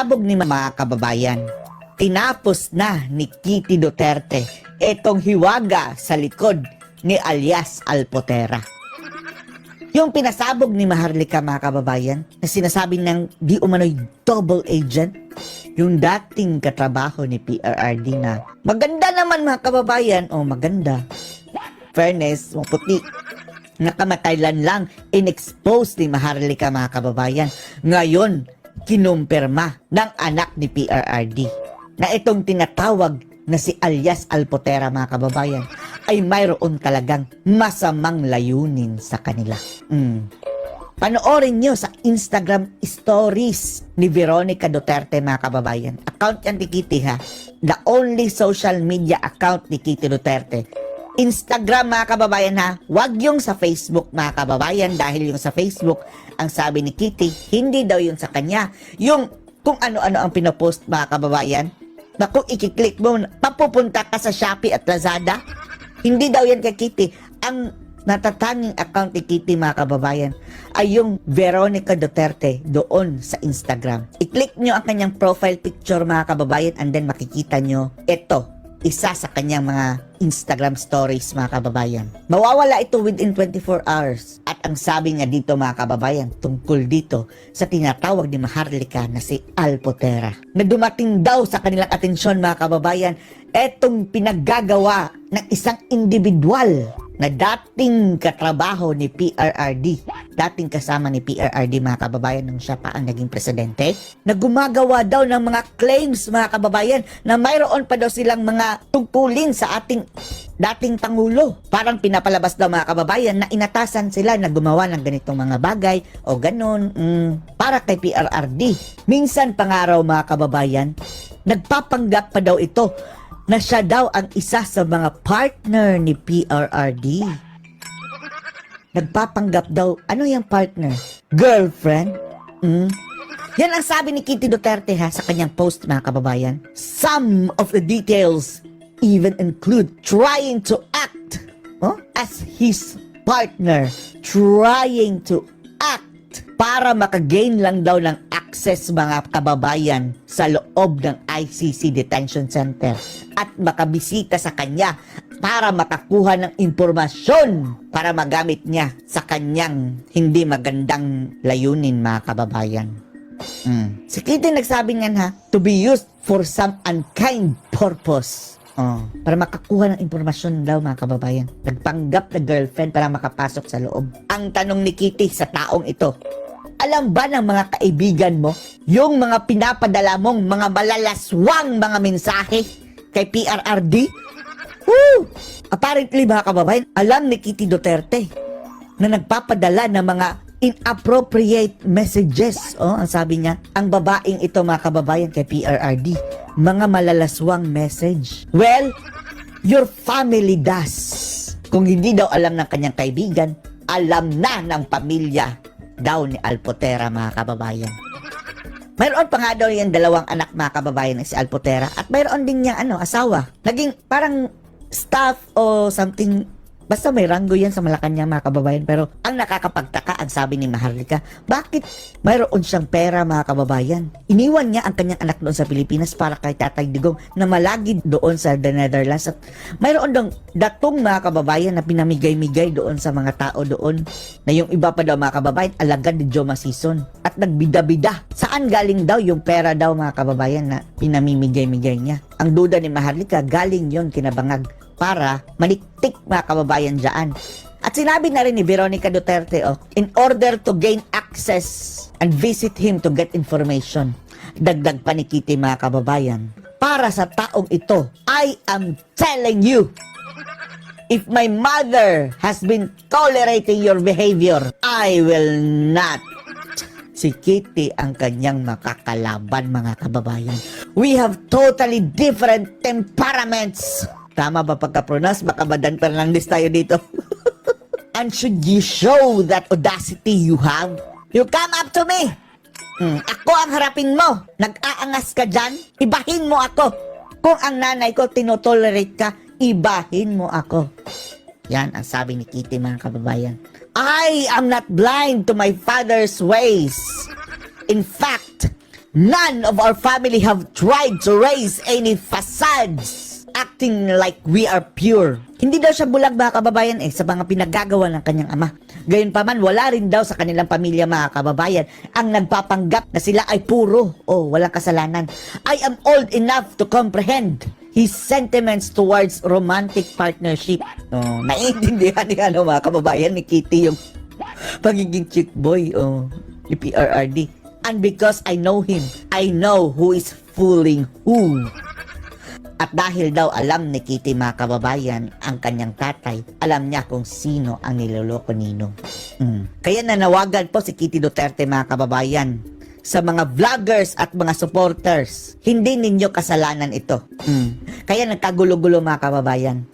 Pasabog ni mga kababayan, tinapos na ni Kitty Duterte itong hiwaga sa likod ni alias Alpotera. Yung pinasabog ni Maharlika mga kababayan na sinasabi ng di umano'y double agent, yung dating katrabaho ni PRRD na maganda naman mga kababayan, o maganda, fairness, maputi, nakamataylan lang in-expose ni Maharlika mga kababayan. Ngayon, kinumpirma ng anak ni PRRD na itong tinatawag na si alias Alpotera mga kababayan ay mayroon talagang masamang layunin sa kanila. Panoorin nyo sa Instagram stories ni Veronica Duterte mga kababayan. Account yan ni Kitty ha. The only social media account ni Kitty Duterte. Instagram mga kababayan ha. Wag yung sa Facebook mga kababayan, dahil yung sa Facebook, ang sabi ni Kitty, hindi daw yun sa kanya. Yung kung ano-ano ang pinopost mga kababayan, na kung ikiklik mo, papupunta ka sa Shopee at Lazada, hindi daw yan kay Kitty. Ang natatanging account ni Kitty mga kababayan ay yung Veronica Duterte doon sa Instagram. I-click nyo ang kanyang profile picture mga kababayan, and then makikita nyo ito, isa sa kanyang mga Instagram stories mga kababayan. Mawawala ito within 24 hours. At ang sabi nga dito mga kababayan, tungkol dito sa tinatawag ni Maharlika na si Alpotera, na dumating daw sa kanilang atensyon mga kababayan, etong pinaggagawa ng isang individual na dating katrabaho ni PRRD, dating kasama ni PRRD mga kababayan nung siya pa ang naging presidente, na gumagawa daw ng mga claims mga kababayan na mayroon pa daw silang mga tungkulin sa ating dating Pangulo. Parang pinapalabas daw mga kababayan na inatasan sila na gumawa ng ganitong mga bagay o ganun para kay PRRD. Minsan pangaraw mga kababayan, nagpapanggap pa daw ito na siya daw ang isa sa mga partner ni PRRD. Nagpapanggap daw, ano yung partner? Girlfriend? Yan ang sabi ni Kitty Duterte ha sa kanyang post mga kababayan. Some of the details even include trying to act as his partner. Trying to act para makagain lang daw ng access mga kababayan sa loob ng ICC Detention Center at makabisita sa kanya para makakuha ng impormasyon para magamit niya sa kanyang hindi magandang layunin mga kababayan. Si Kitty nagsabi nga ha, to be used for some unkind purpose. Para makakuha ng impormasyon daw mga kababayan. Nagpanggap na girlfriend para makapasok sa loob. Ang tanong ni Kitty sa taong ito, alam ba ng mga kaibigan mo yung mga pinapadala mong mga malalaswang mga mensahe kay PRRD? Apparently mga kababayan, alam ni Kitty Duterte na nagpapadala ng mga inappropriate messages. Ang sabi niya, ang babaeng ito mga kababayan kay PRRD, mga malalaswang message. Well, your family does. Kung hindi daw alam ng kanyang kaibigan, alam na ng pamilya daw ni Alpotera mga kababayan. Mayroon pa nga daw yung dalawang anak mga kababayan na si Alpotera, at mayroon din niya asawa. Naging parang staff o something, basta may ranggo yan sa Malacanang mga kababayan. Pero ang nakakapagtaka, ang sabi ni Maharlika, bakit mayroon siyang pera mga kababayan? Iniwan niya ang kanyang anak doon sa Pilipinas para kay Tatay Digong na malagi doon sa The Netherlands. At mayroon dong datong mga kababayan na pinamigay-migay doon sa mga tao doon, na yung iba pa daw mga kababayan alagad ni Joma Sison at nagbida-bida. Saan galing daw yung pera daw mga kababayan na pinamimigay-migay niya? Ang duda ni Maharlika, galing yon kinabangag para maniktik mga kababayan dyan. At sinabi na rin ni Veronica Duterte, in order to gain access and visit him to get information. Dagdag pa ni Kitty mga kababayan, para sa taong ito, I am telling you, if my mother has been tolerating your behavior, I will not. Si Kitty ang kanyang makakalaban mga kababayan. We have totally different temperaments. Tama ba pagka-pronounce? Baka madantan lang list tayo dito. And should you show that audacity you have, you come up to me. Ako ang harapin mo. Nag-aangas ka dyan, ibahin mo ako. Kung ang nanay ko tinotolerate ka, ibahin mo ako. Yan ang sabi ni Kitty mga kababayan. I am not blind to my father's ways. In fact, None of our family have tried to raise any facades, acting like we are pure. Hindi daw siya bulag mga kababayan sa mga pinagagawa ng kanyang ama. Gayunpaman, wala rin daw sa kanilang pamilya mga kababayan ang nagpapanggap na sila ay puro o walang kasalanan. I am old enough to comprehend his sentiments towards romantic partnership. Naiintindihan ni mga kababayan ni Kitty yung pagiging chick boy ni PRRD. And because I know him, I know who is fooling who. At dahil daw alam ni Kitty mga kababayan ang kanyang tatay, alam niya kung sino ang niloloko nino. Kaya nanawagan po si Kitty Duterte mga kababayan sa mga vloggers at mga supporters. Hindi ninyo kasalanan ito. Kaya nagkagulo-gulo mga kababayan.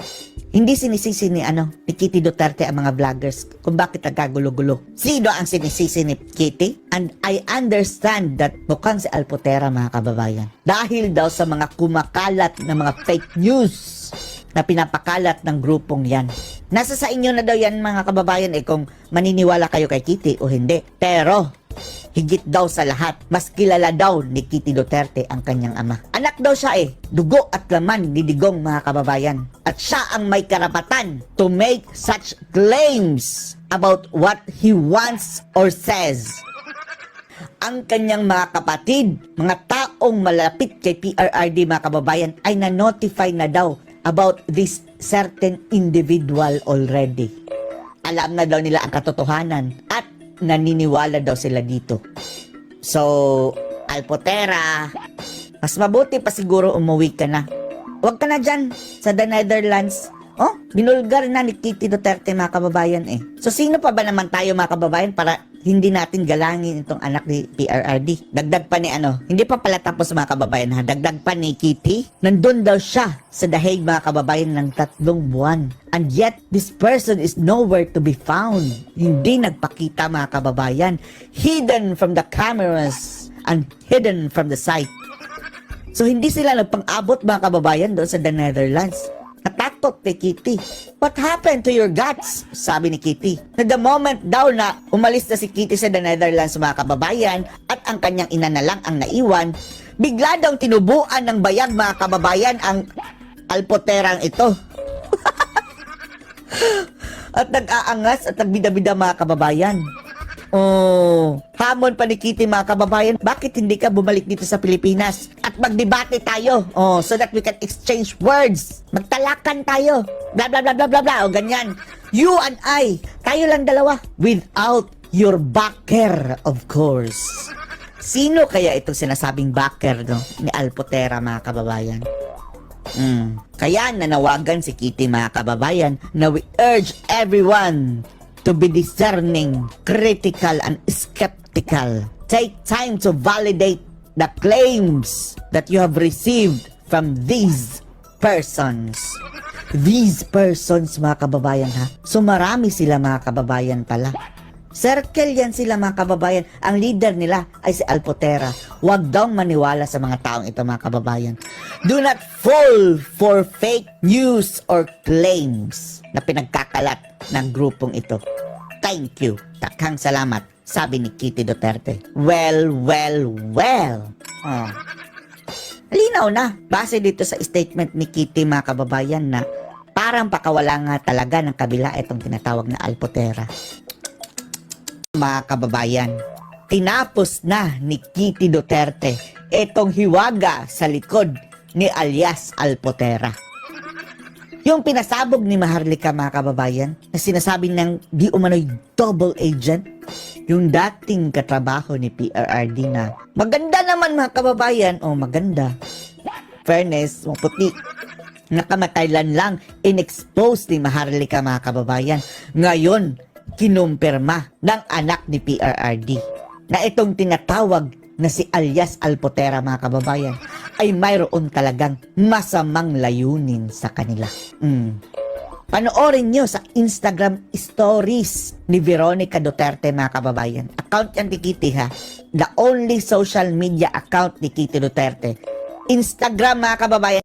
Hindi sinisisi ni Kitty Duterte ang mga vloggers kung bakit nagkagulo-gulo. Sino ang sinisisi ni Kitty? And I understand that mukhang si Alpotera mga kababayan. Dahil daw sa mga kumakalat na mga fake news na pinapakalat ng grupong yan. Nasa sa inyo na daw yan mga kababayan kung maniniwala kayo kay Kitty o hindi. Pero higit daw sa lahat, mas kilala daw ni Kitty Duterte ang kanyang ama. Anak daw siya dugo at laman ni Digong mga kababayan. At siya ang may karapatan to make such claims about what he wants or says. Ang kanyang mga kapatid, mga taong malapit kay PRRD mga kababayan ay na-notify na daw about this certain individual already. Alam na daw nila ang katotohanan at naniniwala daw sila dito. So, Alpotera, mas mabuti pa siguro umuwi ka na. Huwag ka na dyan sa the Netherlands. Binulgar na ni Kitty Duterte mga kababayan So, sino pa ba naman tayo mga kababayan para hindi natin galangin itong anak ni PRRD? Dagdag pa ni hindi pa pala tapos mga kababayan ha. Dagdag pa ni Kitty, nandun daw siya sa The Hague mga kababayan ng 3 buwan. And yet, this person is nowhere to be found. Hindi nagpakita mga kababayan. Hidden from the cameras and hidden from the sight. So, hindi sila nagpang-abot mga kababayan doon sa The Netherlands. Natakot ni Kitty. What happened to your guts? Sabi ni Kitty. Na the moment daw na umalis na si Kitty sa The Netherlands mga kababayan at ang kanyang ina na lang ang naiwan, bigla daw tinubuan ng bayag mga kababayan ang Alpoterang ito. At nag-aangas at nagbida-bida mga kababayan. Hamon pa ni Kitty mga kababayan, bakit hindi ka bumalik dito sa Pilipinas at magdebate tayo so that we can exchange words, magtalakan tayo, bla bla bla bla bla bla ganyan, you and I, tayo lang dalawa without your backer, of course. Sino kaya itong sinasabing backer ni Alpotera mga kababayan? Kaya nanawagan si Kitty mga kababayan na we urge everyone to be discerning, critical, and skeptical. Take time to validate the claims that you have received from these persons. These persons, mga kababayan ha. So marami sila mga kababayan pala. Circle yan sila mga kababayan. Ang leader nila ay si Alpotera. Huwag daw maniwala sa mga taong ito mga kababayan. Do not fall for fake news or claims na pinagkakalat ng grupong ito. Thank you. Takang salamat, sabi ni Kitty Duterte. Well. Linaw na. Base dito sa statement ni Kitty mga kababayan na parang pakawala nga talaga ng kabila itong tinatawag na Alpotera. Mga kababayan, tinapos na ni Kitty Duterte itong hiwaga sa likod ni alias Alpotera. Yung pinasabog ni Maharlika mga kababayan na sinasabi ng di umano'y double agent, yung dating katrabaho ni PRRD na maganda naman mga kababayan, maganda, fairness, puti, nakamataylan lang, in-expose ni Maharlika mga kababayan. Ngayon, kinumpirma ng anak ni PRRD na itong tinatawag na si alias Alpotera mga kababayan ay mayroon talagang masamang layunin sa kanila. Panoorin nyo sa Instagram stories ni Veronica Duterte mga kababayan. Account yan ni Kitty ha. The only social media account ni Kitty Duterte. Instagram mga kababayan.